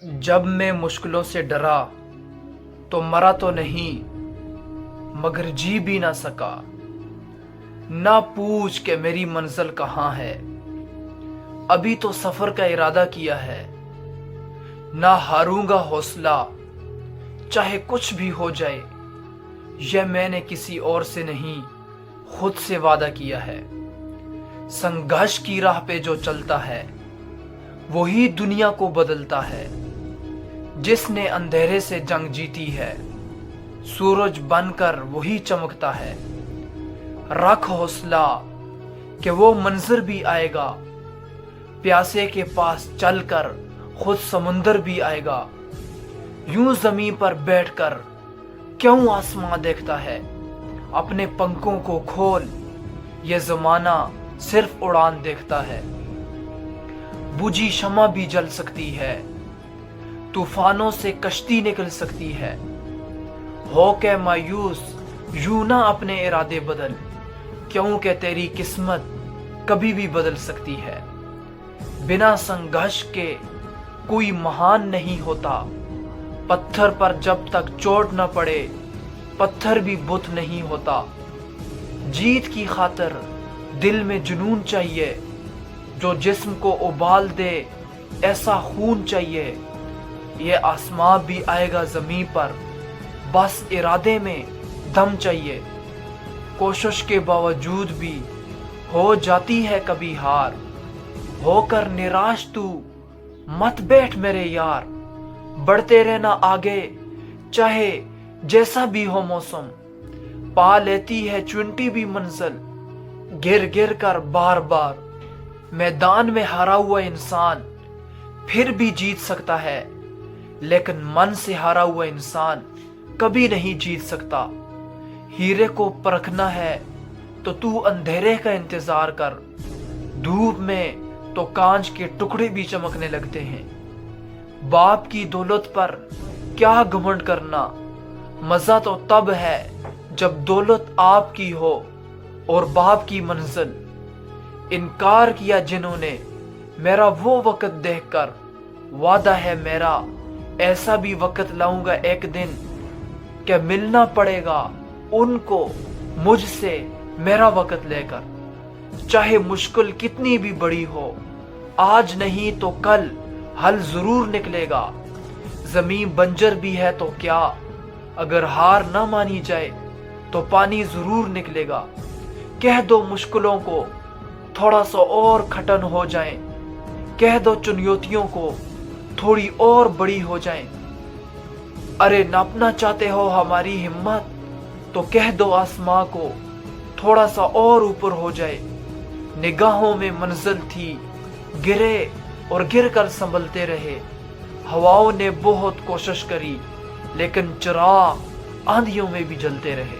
جب میں مشکلوں سے ڈرا تو مرا تو نہیں مگر جی بھی نہ سکا، نہ پوچھ کہ میری منزل کہاں ہے، ابھی تو سفر کا ارادہ کیا ہے، نہ ہاروں گا حوصلہ چاہے کچھ بھی ہو جائے، یہ میں نے کسی اور سے نہیں خود سے وعدہ کیا ہے۔ سنگھرش کی راہ پہ جو چلتا ہے وہی دنیا کو بدلتا ہے، جس نے اندھیرے سے جنگ جیتی ہے سورج بن کر وہی چمکتا ہے۔ رکھ حوصلہ کہ وہ منظر بھی آئے گا، پیاسے کے پاس چل کر خود سمندر بھی آئے گا۔ یوں زمین پر بیٹھ کر کیوں آسماں دیکھتا ہے، اپنے پنکھوں کو کھول، یہ زمانہ صرف اڑان دیکھتا ہے۔ بجھی شمع بھی جل سکتی ہے، طوفانوں سے کشتی نکل سکتی ہے۔ ہو کے مایوس یوں نہ اپنے ارادے بدل، کیونکہ تیری قسمت کبھی بھی بدل سکتی ہے۔ بنا سنگھرش کے کوئی مہان نہیں ہوتا، پتھر پر جب تک چوٹ نہ پڑے پتھر بھی بت نہیں ہوتا۔ جیت کی خاطر دل میں جنون چاہیے، جو جسم کو ابال دے ایسا خون چاہیے۔ یہ آسمان بھی آئے گا زمین پر، بس ارادے میں دم چاہیے۔ کوشش کے باوجود بھی ہو جاتی ہے کبھی ہار، ہو کر نراش تو مت بیٹھ میرے یار۔ بڑھتے رہنا آگے چاہے جیسا بھی ہو موسم، پا لیتی ہے چنٹی بھی منزل گر گر کر بار بار۔ میدان میں ہارا ہوا انسان پھر بھی جیت سکتا ہے، لیکن من سے ہارا ہوا انسان کبھی نہیں جیت سکتا۔ ہیرے کو پرکھنا ہے تو اندھیرے کا انتظار کر، دھوپ میں تو کانچ کے ٹکڑے بھی چمکنے لگتے ہیں۔ باپ کی دولت پر کیا گھمنڈ کرنا، مزہ تو تب ہے جب دولت آپ کی ہو اور باپ کی منزل۔ انکار کیا جنہوں نے میرا وہ وقت دیکھ کر، وعدہ ہے میرا ایسا بھی وقت لاؤں گا ایک دن کہ ملنا پڑے گا ان کو مجھ سے میرا وقت لے کر۔ چاہے مشکل کتنی بھی بڑی ہو، آج نہیں تو کل حل ضرور نکلے گا۔ زمین بنجر بھی ہے تو کیا، اگر ہار نہ مانی جائے تو پانی ضرور نکلے گا۔ کہہ دو مشکلوں کو تھوڑا سا اور کھٹن ہو جائیں، کہہ دو چنوتیوں کو تھوڑی اور بڑی ہو جائیں۔ ارے ناپنا چاہتے ہو ہماری ہمت تو کہہ دو آسماں کو تھوڑا سا اور اوپر ہو جائے۔ نگاہوں میں منزل تھی، گرے اور گر کر سنبھلتے رہے۔ ہواؤں نے بہت کوشش کری لیکن چراغ آندھیوں میں بھی جلتے رہے۔